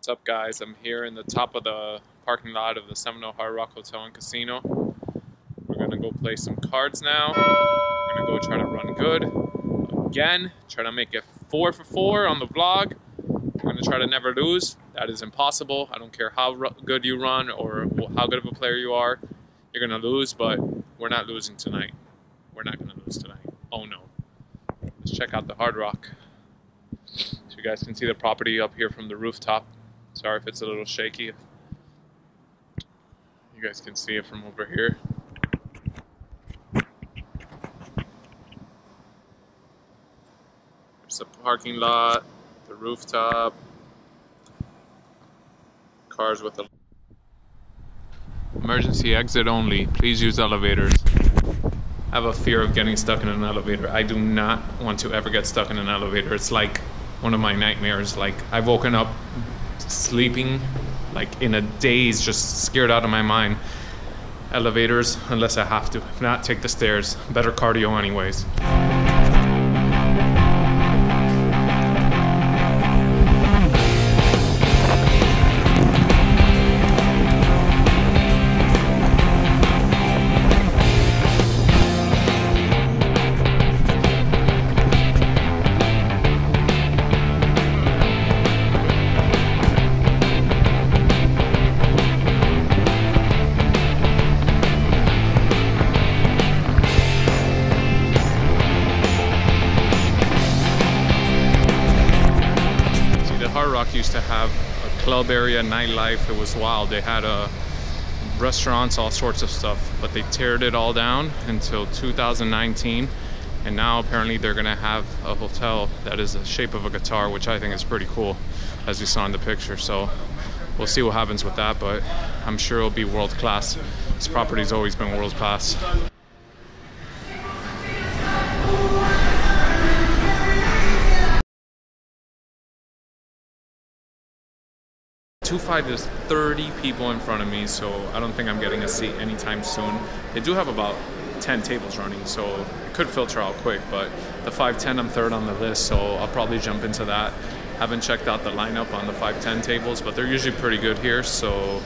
What's up, guys? I'm here in the top of the parking lot of the Seminole Hard Rock Hotel and Casino. We're gonna go play some cards now. We're gonna go try to run good again. Try to make it 4 for 4 on the vlog. We're gonna try to never lose. That is impossible. I don't care how good you run or how good of a player you are. You're gonna lose, but we're not losing tonight. We're not gonna lose tonight. Oh no. Let's check out the Hard Rock. So you guys can see the property up here from the rooftop. Sorry if it's a little shaky. You guys can see it from over here. There's the parking lot, the rooftop, cars with the emergency exit only. Please use elevators. I have a fear of getting stuck in an elevator. I do not want to ever get stuck in an elevator. It's like one of my nightmares. Like, I've woken up sleeping like in a daze, just scared out of my mind. Elevators, unless I have to. If not, take the stairs. Better cardio anyways. Hard Rock used to have a club area, nightlife. It was wild. They had restaurants, all sorts of stuff, but they teared it all down until 2019, and now apparently they're gonna have a hotel that is the shape of a guitar, which I think is pretty cool, as you saw in the picture. So we'll see what happens with that, but I'm sure it'll be world class. This property's always been world class. 2-5, there's 30 people in front of me, so I don't think I'm getting a seat anytime soon. They do have about 10 tables running, so it could filter out quick, but the 5-10, I'm third on the list, so I'll probably jump into that. Haven't checked out the lineup on the 5-10 tables, but they're usually pretty good here, so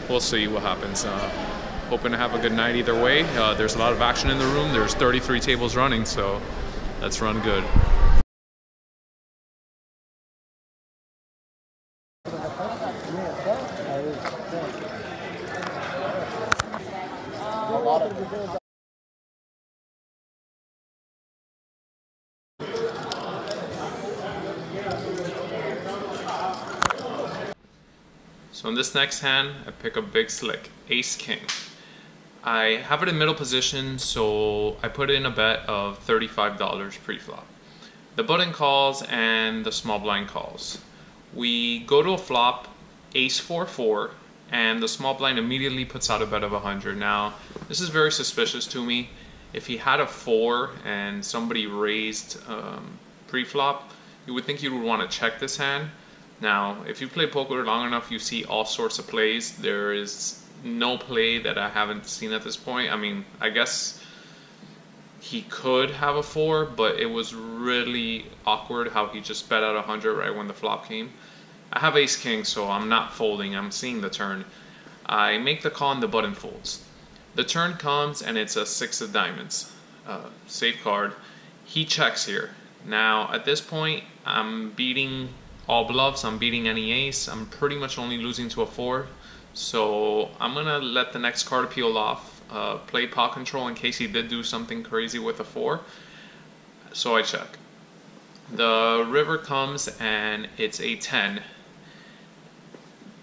we'll see what happens. Hoping to have a good night either way. There's a lot of action in the room. There's 33 tables running, so let's run good. So in this next hand, I pick a big slick, ace king. I have it in middle position, so I put in a bet of $35 pre-flop. The button calls and the small blind calls. We go to a flop, ace 4-4, and the small blind immediately puts out a bet of 100. Now, this is very suspicious to me. If he had a 4 and somebody raised pre-flop, you would think you would want to check this hand. Now, if you play poker long enough, you see all sorts of plays. There is no play that I haven't seen at this point. I mean, I guess he could have a 4, but it was really awkward how he just bet out 100 right when the flop came. I have ace king, so I'm not folding. I'm seeing the turn. I make the call and the button folds. The turn comes and it's a 6 of diamonds. Safe card. He checks here. Now, at this point, I'm beating all bluffs. I'm beating any ace. I'm pretty much only losing to a 4. So I'm going to let the next card peel off. Play pot control in case he did do something crazy with a 4. So I check. The river comes and it's a 10.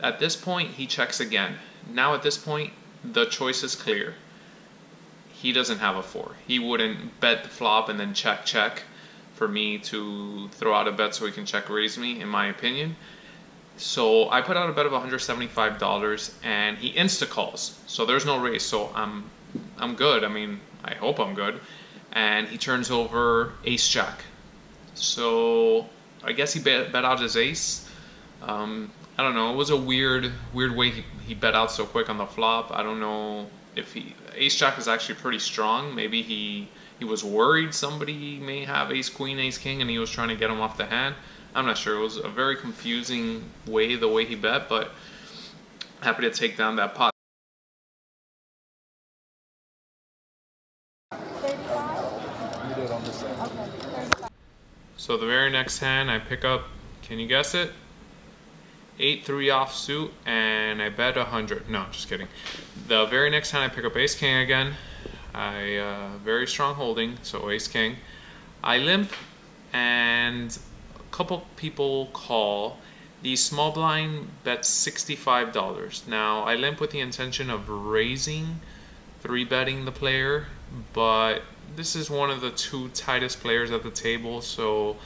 At this point, he checks again. Now at this point, the choice is clear. He doesn't have a 4. He wouldn't bet the flop and then check for me to throw out a bet so he can check raise me, in my opinion. So I put out a bet of $175 and he insta calls. So there's no raise. So I'm good. I mean, I hope I'm good. And he turns over ace jack. So I guess he bet out his ace. I don't know. It was a weird way he bet out so quick on the flop. I don't know if ace jack is actually pretty strong. Maybe he he was worried somebody may have ace queen, ace king, and he was trying to get him off the hand. I'm not sure. It was a very confusing way, the way he bet, but happy to take down that pot. So the very next hand I pick up, can you guess it? 8-3 offsuit, and I bet 100. No, just kidding. The very next hand I pick up ace king again. Very strong holding, so ace king. I limp, and a couple people call. The small blind bets $65. Now I limp with the intention of raising, 3-betting the player, but this is one of the 2 tightest players at the table, so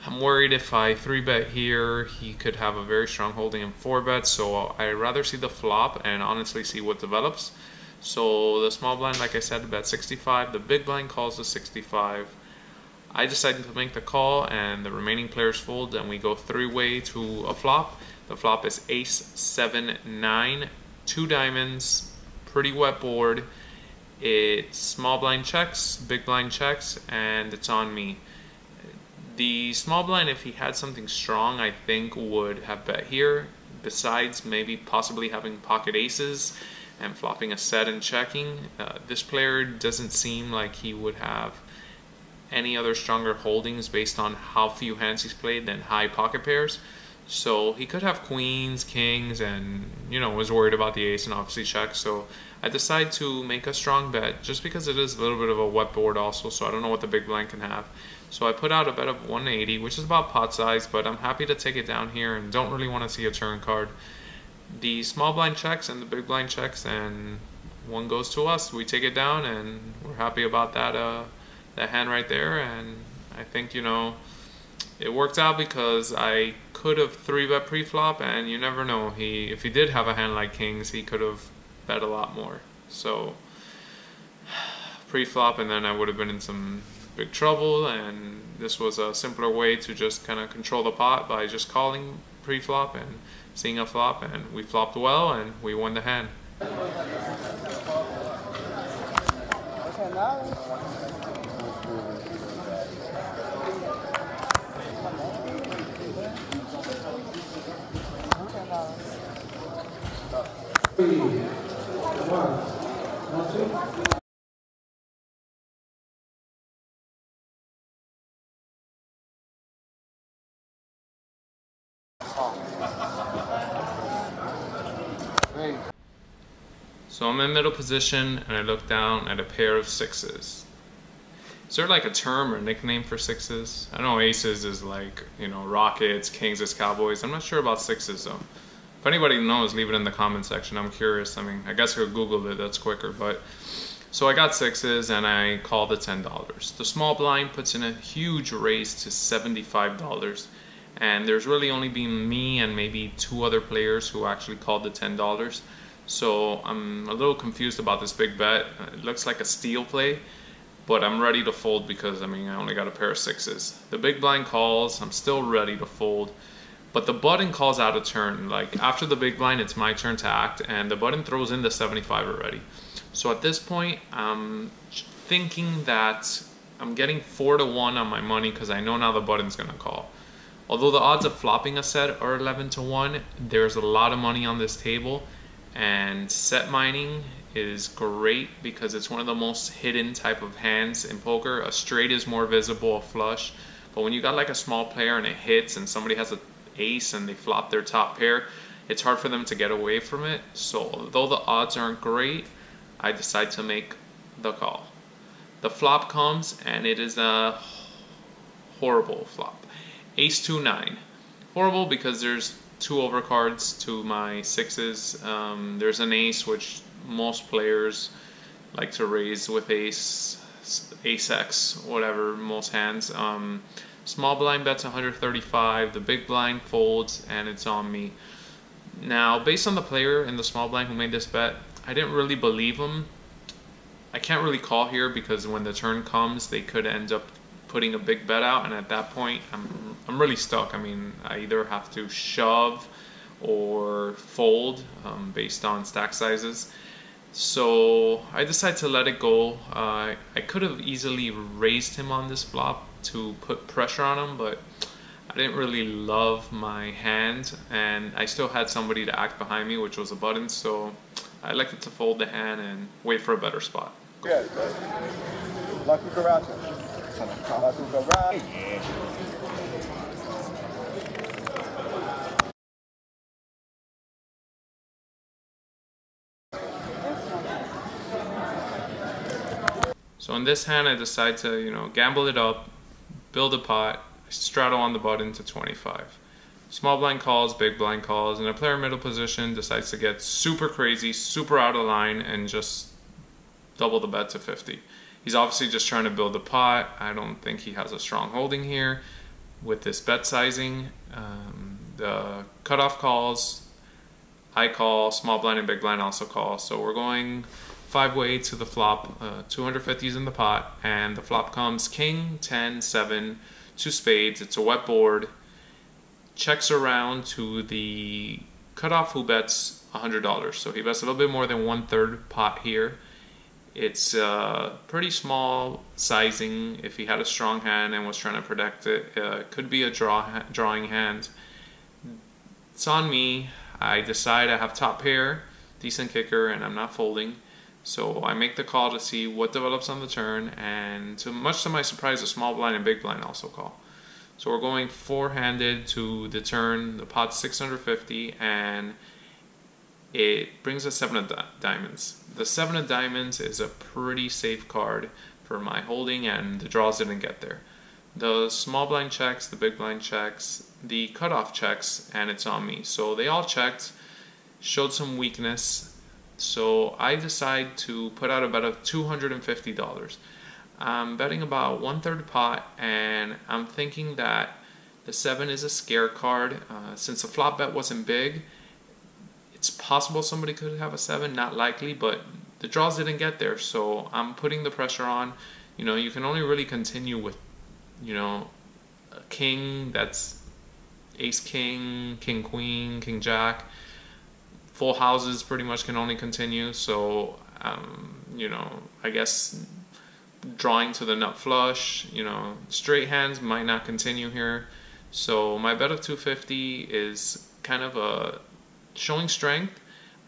I'm worried if I 3-bet here, he could have a very strong holding in 4-bet, so I'd rather see the flop and honestly see what develops. So the small blind, like I said, bet 65. The big blind calls the 65. I decided to make the call, and the remaining players fold, and we go 3-way to a flop. The flop is ace 7-9, 2 diamonds, pretty wet board. It's small blind checks, big blind checks, and it's on me. The small blind, if he had something strong, I think would have bet here, besides maybe possibly having pocket aces and flopping a set and checking. This player doesn't seem like he would have any other stronger holdings based on how few hands he's played than high pocket pairs. So he could have queens, kings, and was worried about the ace and obviously checks. So I decide to make a strong bet just because it is a little bit of a wet board also, so I don't know what the big blind can have. So I put out a bet of 180, which is about pot size, but I'm happy to take it down here and don't really want to see a turn card. The small blind checks and the big blind checks, and one goes to us. We take it down, and we're happy about that hand right there. And I think it worked out because I could have 3-bet pre-flop, and you never know. If he did have a hand like kings, he could have bet a lot more. So pre-flop, and then I would have been in some big trouble, and this was a simpler way to just kind of control the pot by just calling pre-flop and seeing a flop, and we flopped well and we won the hand. So I'm in middle position, and I look down at a pair of 6s. Is there like a term or nickname for 6s? I know aces is like, Rockets, kings is Cowboys. I'm not sure about 6s though. If anybody knows, leave it in the comment section. I'm curious. I mean, I guess I could Google it, that's quicker. But so I got 6s, and I called the $10. The small blind puts in a huge raise to $75. And there's really only been me and maybe 2 other players who actually called the $10. So I'm a little confused about this big bet. It looks like a steal play, but I'm ready to fold because I only got a pair of 6s. The big blind calls, I'm still ready to fold, but the button calls out of turn. Like after the big blind, it's my turn to act, and the button throws in the 75 already. So at this point, I'm thinking that I'm getting 4-1 on my money because I know now the button's gonna call. Although the odds of flopping a set are 11-1, there's a lot of money on this table. And set mining is great because it's one of the most hidden type of hands in poker. A straight is more visible, a flush. But when you got like a small player and it hits and somebody has an ace and they flop their top pair, it's hard for them to get away from it. So although the odds aren't great, I decide to make the call. The flop comes, and it is a horrible flop. Ace 2-9. Horrible because there's 2 overcards to my 6s. There's an ace, which most players like to raise with ace X, whatever, most hands. Small blind bets 135, the big blind folds, and it's on me. Now, based on the player in the small blind who made this bet, I didn't really believe him. I can't really call here because when the turn comes, they could end up putting a big bet out, and at that point, I'm really stuck. I either have to shove or fold based on stack sizes. So I decided to let it go. I could have easily raised him on this flop to put pressure on him, but I didn't really love my hand, and I still had somebody to act behind me, which was a button, so I elected to fold the hand and wait for a better spot. Yeah. So in this hand, I decide to, gamble it up, build a pot, straddle on the button to 25. Small blind calls, big blind calls, and a player middle position decides to get super crazy, super out of line, and just double the bet to 50. He's obviously just trying to build a pot. I don't think he has a strong holding here with this bet sizing. The cutoff calls, I call, small blind and big blind also call. So we're going 5-way to the flop, 250s in the pot, and the flop comes king, 10, 7, 2 spades. It's a wet board. Checks around to the cutoff who bets $100. So he bets a little bit more than 1/3 pot here. It's pretty small sizing. If he had a strong hand and was trying to protect it, could be a drawing hand. It's on me. I decide I have top pair, decent kicker, and I'm not folding. So I make the call to see what develops on the turn, and much to my surprise, a small blind and big blind also call. So we're going four-handed to the turn. The pot's 650, and it brings us 7 of diamonds. The 7 of diamonds is a pretty safe card for my holding, and the draws didn't get there. The small blind checks, the big blind checks, the cutoff checks, and it's on me. So they all checked, showed some weakness. So I decide to put out a bet of $250. I'm betting about 1/3 pot, and I'm thinking that the 7 is a scare card. Since the flop bet wasn't big, it's possible somebody could have a 7, not likely, but the draws didn't get there, so I'm putting the pressure on. You can only really continue with, a king that's ace king, king queen, king jack. Full houses pretty much can only continue, so, I guess drawing to the nut flush, straight hands might not continue here. So my bet of 250 is kind of a showing strength,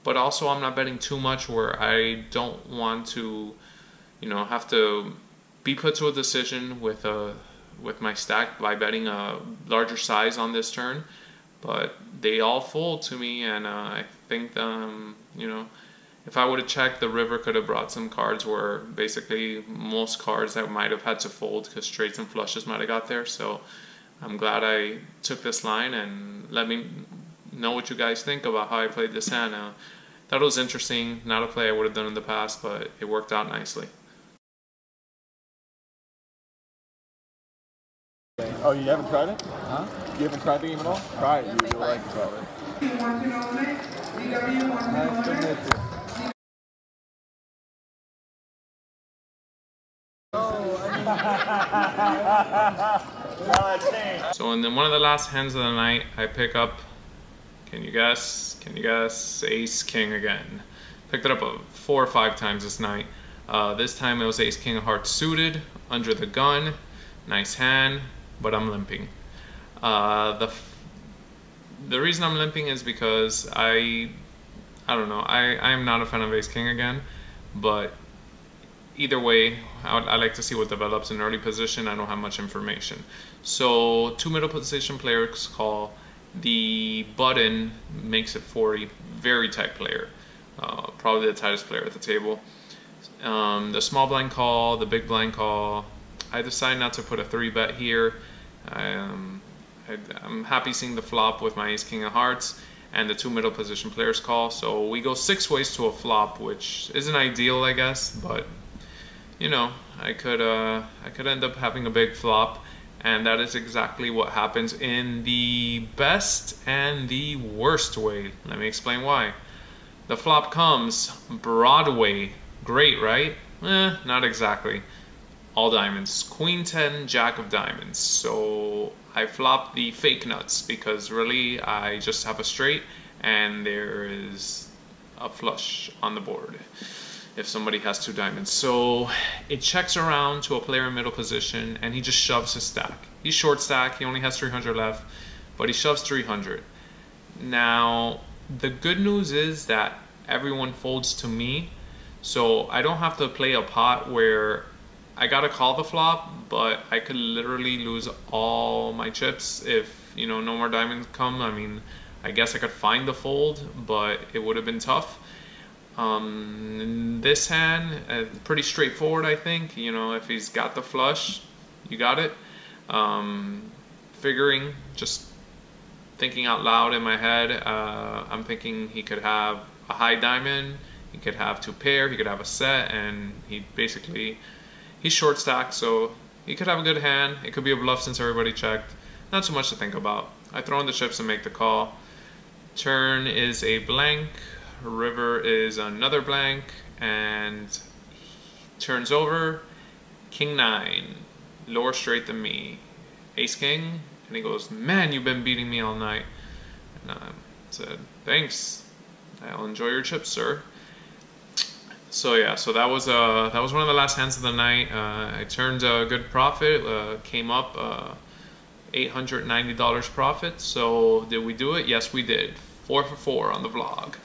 but also I'm not betting too much where I don't want to, have to be put to a decision with my stack by betting a larger size on this turn. But they all fold to me, and I think if I would have checked, the river could have brought some cards where basically most cards I might have had to fold because straights and flushes might have got there. So I'm glad I took this line, and let me know what you guys think about how I played this hand. Thought it was interesting, not a play I would have done in the past, but it worked out nicely. Oh, you haven't tried it? Huh? You haven't tried the game at all? Try it. You'll like it probably. Nice to meet you. So in one of the last hands of the night, I pick up, can you guess, ace king again. Picked it up 4 or 5 times this night. This time it was ace king of hearts suited, under the gun, nice hand, but I'm limping. The reason I'm limping is because I don't know, I'm not a fan of ace king again, but either way, I like to see what develops in early position. I don't have much information. So 2 middle position players call. The button makes it for a very tight player, probably the tightest player at the table. The small blind call, the big blind call. I decide not to put a 3-bet here. I'm happy seeing the flop with my ace king of hearts, and the 2 middle position players call. So we go 6 ways to a flop, which isn't ideal, I guess, but I could end up having a big flop, and that is exactly what happens in the best and the worst way. Let me explain why. The flop comes Broadway. Great, right? Not exactly. All diamonds. Queen 10, jack of diamonds. So I flop the fake nuts because really I just have a straight, and there is a flush on the board if somebody has 2 diamonds. So it checks around to a player in middle position, and he just shoves his stack. He's short stack, he only has 300 left, but he shoves 300. Now, the good news is that everyone folds to me, so I don't have to play a pot where I gotta call the flop, but I could literally lose all my chips if, you know, no more diamonds come. I mean, I guess I could find the fold, but it would have been tough. In this hand, pretty straightforward, I think. You know, if he's got the flush, you got it. Figuring, just thinking out loud in my head, I'm thinking he could have a high diamond, he could have 2 pair, he could have a set, and he's short stacked, so he could have a good hand. It could be a bluff since everybody checked. Not too much to think about. I throw in the chips and make the call. Turn is a blank, river is another blank, and turns over, king 9, lower straight than me, ace king, and he goes, man, you've been beating me all night. And I said, thanks, I'll enjoy your chips, sir. So yeah, so that was one of the last hands of the night. I turned a good profit, came up $890 profit. So did we do it? Yes, we did. 4 for 4 on the vlog.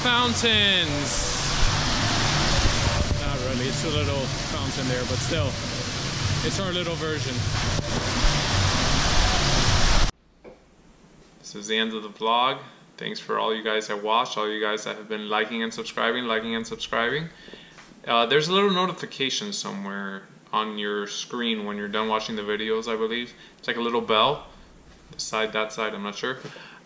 Fountains. Not really, it's a little fountain there, but still, it's our little version. This is the end of the vlog. Thanks for all you guys that watched, all you guys that have been liking and subscribing. There's a little notification somewhere on your screen when you're done watching the videos, I believe. It's like a little bell. This side, that side, I'm not sure.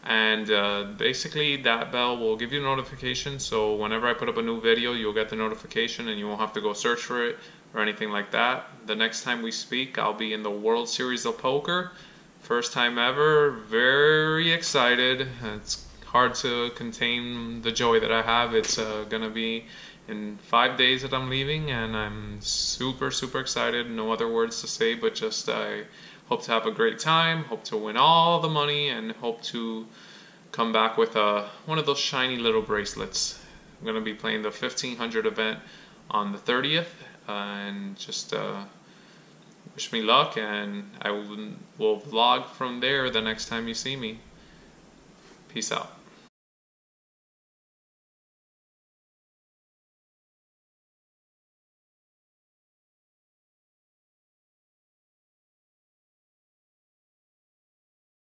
And basically that bell will give you a notification, so whenever I put up a new video, you'll get the notification and you won't have to go search for it or anything like that. The next time we speak, I'll be in the World Series of Poker. First time ever, very excited. It's hard to contain the joy that I have. It's gonna be in 5 days that I'm leaving, and I'm super excited. No other words to say, but just I hope to have a great time, hope to win all the money, and hope to come back with one of those shiny little bracelets. I'm going to be playing the 1500 event on the 30th, and just wish me luck, and I will vlog from there the next time you see me. Peace out.